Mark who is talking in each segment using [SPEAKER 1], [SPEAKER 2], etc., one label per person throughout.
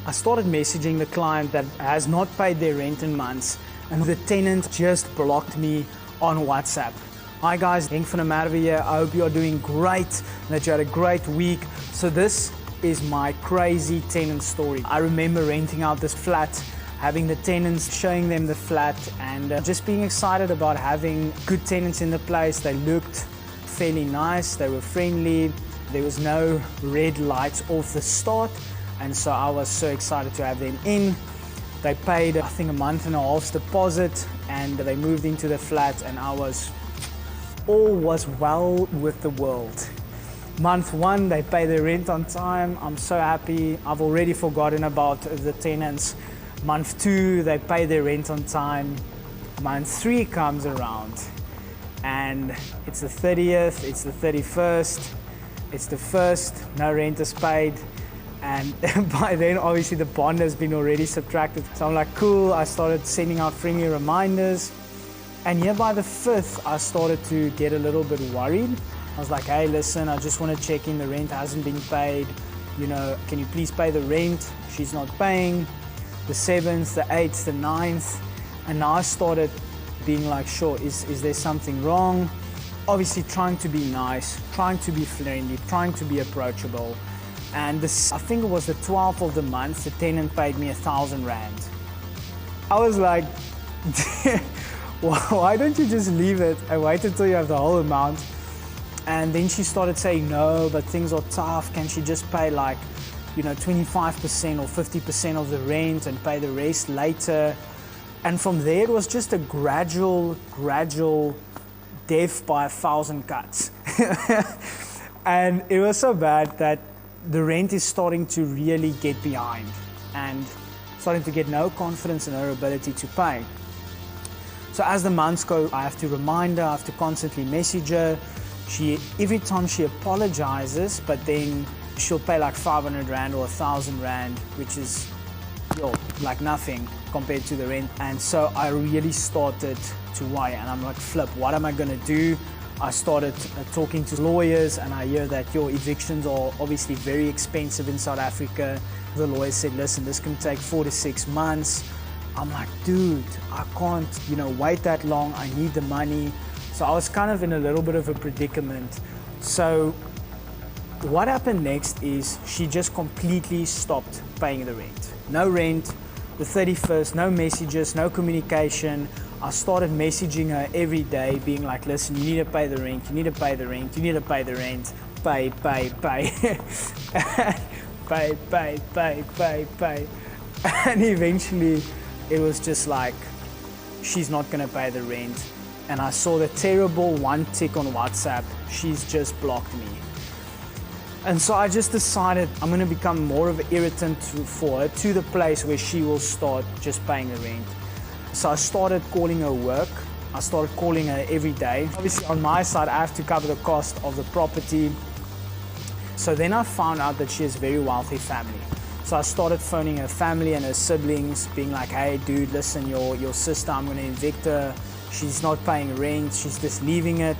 [SPEAKER 1] I started messaging the client that has not paid their rent in months, and the tenant just blocked me on WhatsApp. Hi guys, Henk from the here. I hope you are doing great and that you had a great week. So this is my crazy tenant story. I remember renting out this flat, having the tenants, showing them the flat, and just being excited about having good tenants in the place. They looked fairly nice, they were friendly, there was no red lights off the start, and so I was so excited to have them in. They paid, I think, a month and a half's deposit, and they moved into the flat, and all was well with the world. Month one, they pay their rent on time. I'm so happy. I've already forgotten about the tenants. Month two, they pay their rent on time. Month three comes around, and it's the 30th, it's the 31st, it's the 1st, no rent is paid. And by then, obviously, the bond has been already subtracted. So I'm like, cool. I started sending out friendly reminders. And here by the 5th, I started to get a little bit worried. I was like, hey, listen, I just want to check in. The rent hasn't been paid. You know, can you please pay the rent? She's not paying. The 7th, the 8th, the 9th. And now I started being like, sure, is there something wrong? Obviously, trying to be nice, trying to be friendly, trying to be approachable. And this, I think it was the 12th of the month, the tenant paid me 1,000 rand. I was like, why don't you just leave it and wait until you have the whole amount? And then she started saying, no, but things are tough. Can she just pay 25% or 50% of the rent and pay the rest later? And from there, it was just a gradual death by 1,000 cuts. And it was so bad that the rent is starting to really get behind and starting to get no confidence in her ability to pay. So as the months go, I have to remind her, I have to constantly message her. Every time she apologizes, but then she'll pay like 500 rand or 1,000 rand, which is like nothing compared to the rent. And so I really started to worry, and I'm like, flip, what am I gonna do? I started talking to lawyers, and I hear that your evictions are obviously very expensive in South Africa. The lawyer said, listen, this can take 4 to 6 months. I'm like, dude, I can't, wait that long. I need the money. So I was kind of in a little bit of a predicament. So what happened next is she just completely stopped paying the rent. No rent, the 31st, no messages, no communication. I started messaging her every day, being like, listen, you need to pay the rent, you need to pay the rent, you need to pay the rent, pay. pay. And eventually it was just like, she's not gonna pay the rent. And I saw the terrible one tick on WhatsApp, she's just blocked me. And so I just decided I'm gonna become more of an irritant for her, to the place where she will start just paying the rent. So I started calling her work. I started calling her every day. Obviously on my side, I have to cover the cost of the property. So then I found out that she has a very wealthy family. So I started phoning her family and her siblings, being like, hey dude, listen, your sister, I'm gonna evict her. She's not paying rent, she's just leaving it.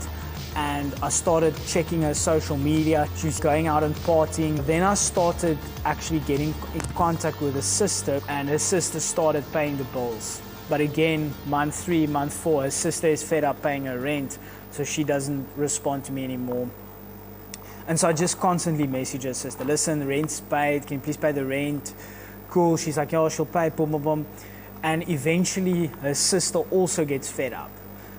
[SPEAKER 1] And I started checking her social media. She's going out and partying. Then I started actually getting in contact with her sister, and her sister started paying the bills. But again, month 3, month 4, her sister is fed up paying her rent, so she doesn't respond to me anymore. And so I just constantly message her sister, listen, the rent's paid, can you please pay the rent? Cool, she's like, yeah, she'll pay, boom, boom, boom. And eventually her sister also gets fed up.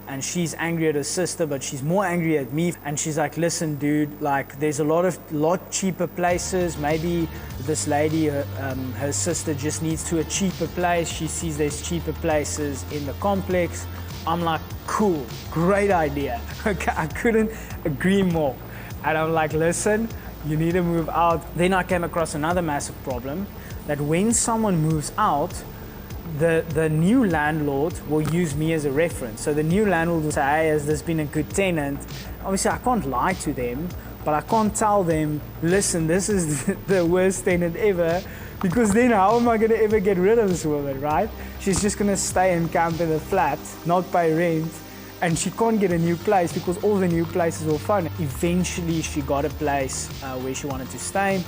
[SPEAKER 1] And she's angry at her sister, but she's more angry at me. And she's like, listen, dude, like there's a lot cheaper places. Maybe this lady, her sister just needs to a cheaper place. She sees there's cheaper places in the complex. I'm like, cool, great idea. Okay, I couldn't agree more. And I'm like, listen, you need to move out. Then I came across another massive problem, that when someone moves out, the new landlord will use me as a reference. So the new landlord will say, hey, has this been a good tenant? Obviously, I can't lie to them, but I can't tell them, listen, this is the worst tenant ever, because then how am I going to ever get rid of this woman, right? She's just going to stay and camp in the flat, not pay rent, and she can't get a new place because all the new places were fun. Eventually, she got a place where she wanted to stay.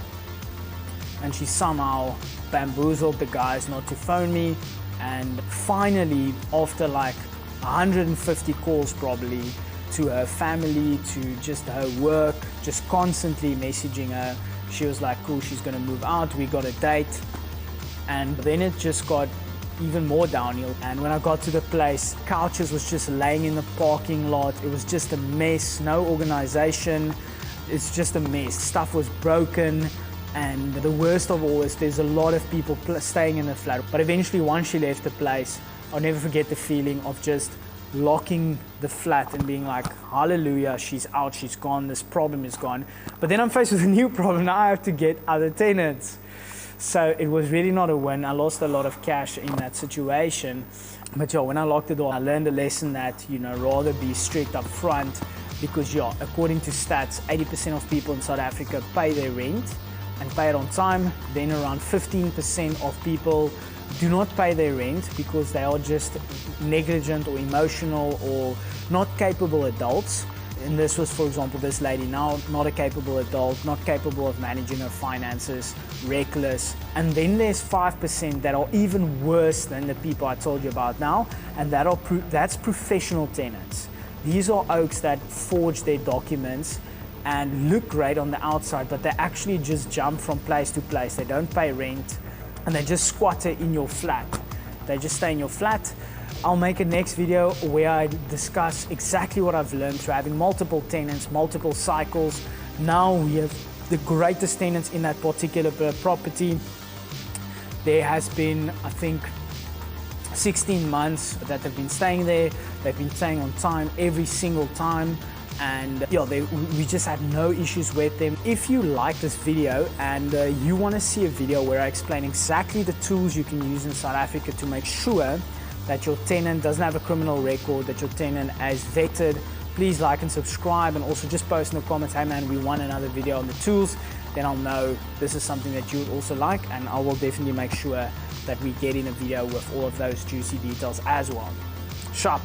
[SPEAKER 1] and she somehow bamboozled the guys not to phone me. And finally, after like 150 calls probably to her family, to just her work, just constantly messaging her, she was like, cool, she's gonna move out, we got a date. And then it just got even more downhill. And when I got to the place, couches was just laying in the parking lot. It was just a mess, no organization. It's just a mess. Stuff was broken. And the worst of all is there's a lot of people staying in the flat. But eventually, once she left the place, I'll never forget the feeling of just locking the flat and being like, hallelujah, she's out, she's gone, this problem is gone. But then I'm faced with a new problem. Now I have to get other tenants. So it was really not a win. I lost a lot of cash in that situation. But yeah, when I locked the door, I learned a lesson that, rather be strict up front, because according to stats, 80% of people in South Africa pay their rent and pay it on time. Then around 15% of people do not pay their rent because they are just negligent or emotional or not capable adults. And this was, for example, this lady now, not a capable adult, not capable of managing her finances, reckless. And then there's 5% that are even worse than the people I told you about now, and that's professional tenants. These are oaks that forge their documents and look great on the outside, but they actually just jump from place to place. They don't pay rent, and they just squatter in your flat. They just stay in your flat. I'll make a next video where I discuss exactly what I've learned through having multiple tenants, multiple cycles. Now we have the greatest tenants in that particular property. There has been, I think, 16 months that they've been staying there. They've been staying on time every single time. And we just had no issues with them. If you like this video and you want to see a video where I explain exactly the tools you can use in South Africa to make sure that your tenant doesn't have a criminal record, that your tenant is vetted, please like and subscribe, and also just post in the comments, hey man, we want another video on the tools. Then I'll know this is something that you would also like, and I will definitely make sure that we get in a video with all of those juicy details as well. Sharp.